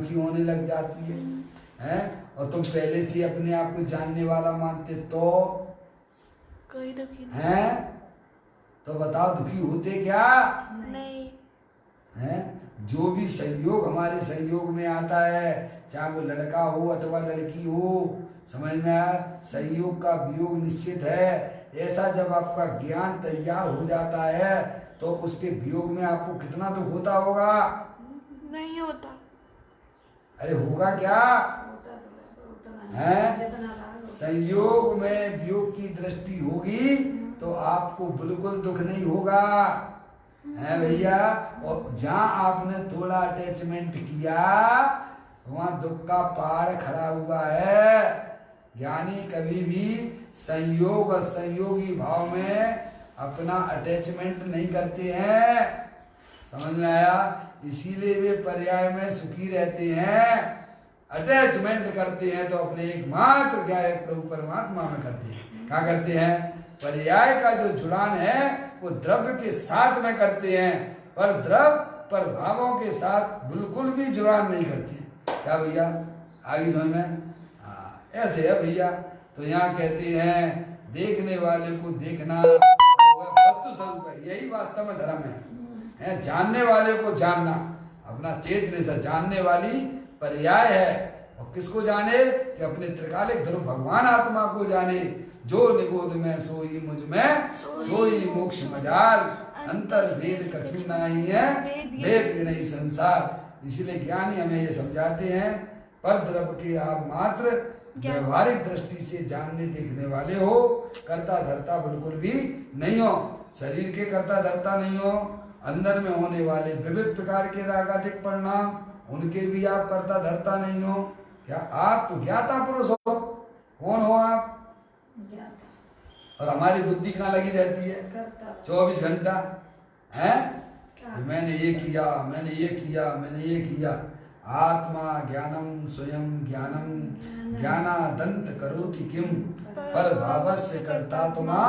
दुखी होने लग जाती है, हैं? और तुम पहले से अपने आप को जानने वाला मानते तो कोई दुखी हैं? तो बताओ दुखी होते क्या नहीं। हैं? जो भी संयोग हमारे संयोग में आता है, चाहे वो लड़का हो अथवा लड़की हो, समझ में आया, संयोग का वियोग निश्चित है। ऐसा जब आपका ज्ञान तैयार हो जाता है तो उसके वियोग में आपको कितना दुख होता होगा? नहीं होता। अरे होगा क्या है? संयोग में वियोग की दृष्टि होगी तो आपको बिल्कुल दुख नहीं होगा, है भैया। और जहां आपने थोड़ा अटैचमेंट किया वहां दुख का पहाड़ खड़ा हुआ है। ज्ञानी कभी भी संयोग और संयोगी भाव में अपना अटैचमेंट नहीं करते हैं, समझ में आया। इसीलिए वे पर्याय में सुखी रहते हैं। अटैचमेंट करते हैं तो अपने एकमात्र क्या है प्रभु परमात्मा में करते हैं। क्या करते हैं? पर्याय का जो जुड़ान है वो द्रव्य के साथ में करते हैं, पर द्रव्य पर भावों के साथ बिल्कुल भी जुड़ान नहीं करते हैं। क्या भैया आगे समझ में? हाँ ऐसे है भैया। तो यहाँ कहते हैं देखने वाले को देखना वह वस्तु स्वरूप है, यही वास्तव में धर्म है। जानने वाले को जानना अपना चेतन से जानने वाली पर्याय है। और किसको जाने? कि अपने त्रिकालिक ध्रुव भगवान आत्मा को जाने। जो निगोद में सोई मुझ में सोई मोक्ष मजाल, अंतर भेद कछु नहीं है भेद नहीं संसार। इसीलिए ज्ञानी हमें ये समझाते हैं पर द्रव्य के आप मात्र व्यवहारिक दृष्टि से जानने देखने वाले हो, कर्ता धर्ता बिल्कुल भी नहीं हो। शरीर के कर्ता धर्ता नहीं हो। अंदर में होने वाले विविध प्रकार के रागाधिक परिणाम उनके भी आप कर्ता धर्ता नहीं हो। क्या आप तो ज्ञाता पुरुष हो? कौन हो आप? और हमारी बुद्धि कहाँ लगी रहती है 24 घंटा, है? मैंने ये किया, मैंने ये किया, मैंने ये किया। आत्मा ज्ञानम स्वयं ज्ञानम ज्ञानादंत करोति किम पर भावस्य कर्ता तुमा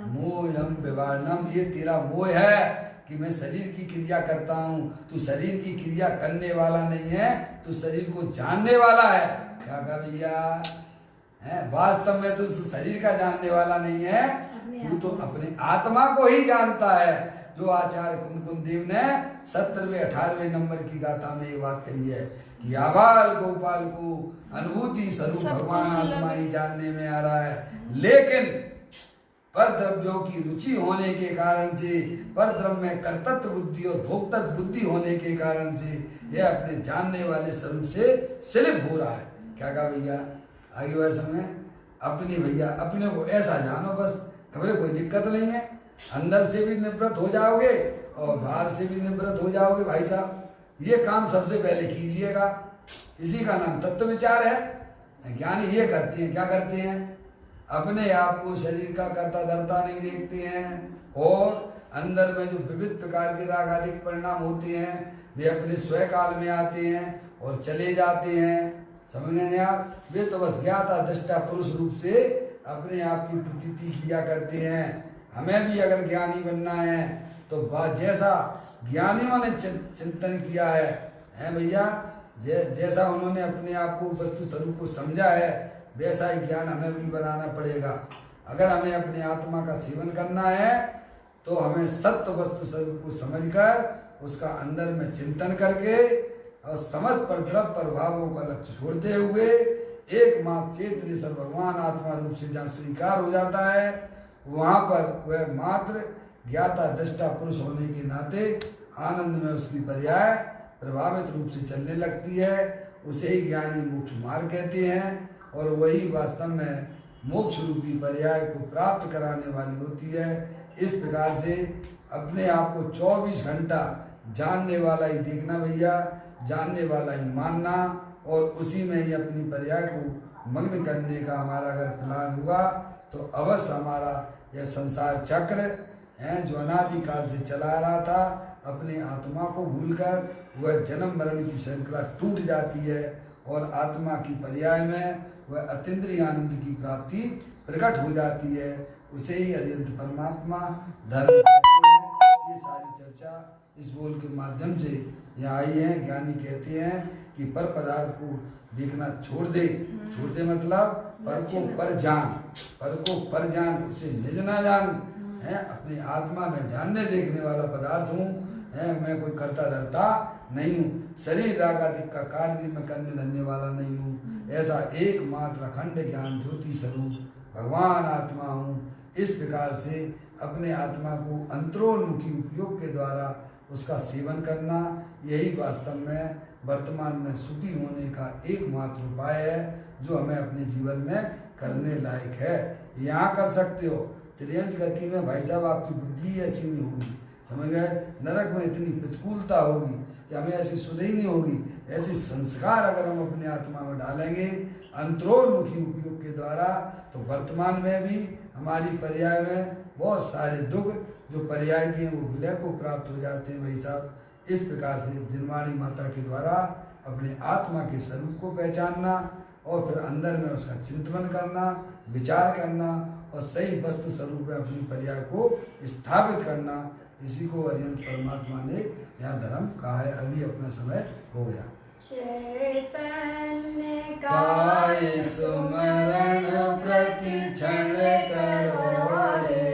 मोहम विवारणम। ये तेरा मोह है कि मैं शरीर की क्रिया करता हूँ। तू शरीर की क्रिया करने वाला नहीं है, तू शरीर को जानने वाला है। क्या कहा भैया? है वास्तव में तो शरीर का जानने वाला नहीं है, तू तो अपने आत्मा को ही जानता है। जो आचार्य कुंदकुंद देव ने 17वें 18वें नंबर की गाथा में ये बात कही है कि आबाल गोपाल को अनुभूति स्वरूप भगवान आत्मा ही जानने में आ रहा है। लेकिन पर द्रव्यों की रुचि होने के कारण से, पर द्रव्य में कर्तृत्व बुद्धि और भोक्तत्व बुद्धि होने के कारण से यह अपने जानने वाले स्वरूप से स्लिप हो रहा है। क्या कहा भैया? आगे वह समय अपनी भैया अपने को ऐसा जानो बस, खबरें कोई दिक्कत नहीं है। अंदर से भी निवृत्त हो जाओगे और बाहर से भी निवृत्त हो जाओगे भाई साहब। ये काम सबसे पहले कीजिएगा। इसी का नाम तत्व विचार है। ज्ञानी ये करते हैं, क्या करते हैं? अपने आप को शरीर का कर्ता धर्ता नहीं देखते हैं और अंदर में जो विविध प्रकार के राग आदि परिणाम होते हैं वे अपने स्वकाल में आते हैं और चले जाते हैं। समझ गए आप? वे तो बस ज्ञाता दृष्टा पुरुष रूप से अपने आप की प्रतीति किया करते हैं। हमें भी अगर ज्ञानी बनना है तो जैसा ज्ञानियों ने चिंतन किया है भैया, जैसा उन्होंने अपने आप को वस्तु स्वरूप को समझा है वैसा ही ज्ञान हमें भी बनाना पड़ेगा। अगर हमें अपने आत्मा का सेवन करना है तो हमें सत्य वस्तु स्वरूप को समझकर उसका अंदर में चिंतन करके और समझ पर द्रव्य प्रभावों का लक्ष्य छोड़ते हुए एकमात्र चेतनेश्वर भगवान आत्मा रूप से जहाँ स्वीकार हो जाता है वहाँ पर वह मात्र ज्ञाता दृष्टा पुरुष होने के नाते आनंद में उसकी पर्याय प्रभावित रूप से चलने लगती है। उसे ही ज्ञानी मोक्ष मार्ग कहते हैं और वही वास्तव में मोक्ष रूपी पर्याय को प्राप्त कराने वाली होती है। इस प्रकार से अपने आप को 24 घंटा जानने वाला ही देखना भैया, जानने वाला ही मानना और उसी में ही अपनी पर्याय को मग्न करने का हमारा अगर प्लान होगा तो अवश्य हमारा यह संसार चक्र है जो अनादिकाल से चला रहा था अपने आत्मा को भूलकर वह जन्म मरण की श्रृंखला टूट जाती है और आत्मा की पर्याय में वह अतीन्द्रिय आनंद की प्राप्ति प्रकट हो जाती है। उसे ही अरिहंत परमात्मा धर्म कहते हैं। ये सारी चर्चा इस बोल के माध्यम से यहाँ आई हैं। ज्ञानी कहते हैं कि पर पदार्थ को देखना छोड़ दे। छोड़ दे मतलब पर को पर जान, पर को पर जान, उसे निज ना जान है। अपनी आत्मा में जानने देखने वाला पदार्थ हूँ है। मैं कोई करता धरता नहीं हूँ। शरीर राग आदि का कार्य भी मैं करने धरने वाला नहीं हूँ। ऐसा एकमात्र अखंड ज्ञान ज्योति स्वरूप भगवान आत्मा हूँ। इस प्रकार से अपने आत्मा को अंतरोन्मुखी उपयोग के द्वारा उसका सेवन करना, यही वास्तव में वर्तमान में सुखी होने का एकमात्र उपाय है, जो हमें अपने जीवन में करने लायक है। यहाँ कर सकते हो। त्रियंश गति में भाई साहब आपकी बुद्धि ऐसी नहीं होगी, समझ गए। नरक में इतनी प्रतिकूलता होगी कि हमें ऐसी सुध ही नहीं होगी। ऐसे संस्कार अगर हम अपने आत्मा में डालेंगे अंतरोन्मुखी उपयोग के द्वारा, तो वर्तमान में भी हमारी पर्याय में बहुत सारे दुख जो पर्याय थे वो विलय को प्राप्त हो जाते हैं भाई साहब। इस प्रकार से जिनवाणी माता के द्वारा अपने आत्मा के स्वरूप को पहचानना और फिर अंदर में उसका चिंतन करना, विचार करना और सही वस्तु स्वरूप में अपनी पर्याय को स्थापित करना, इसी को अरिहंत परमात्मा ने यहाँ धर्म कहा है। अभी अपना समय हो गया। चैतन्य काय सुमरण प्रति क्षण करो रे।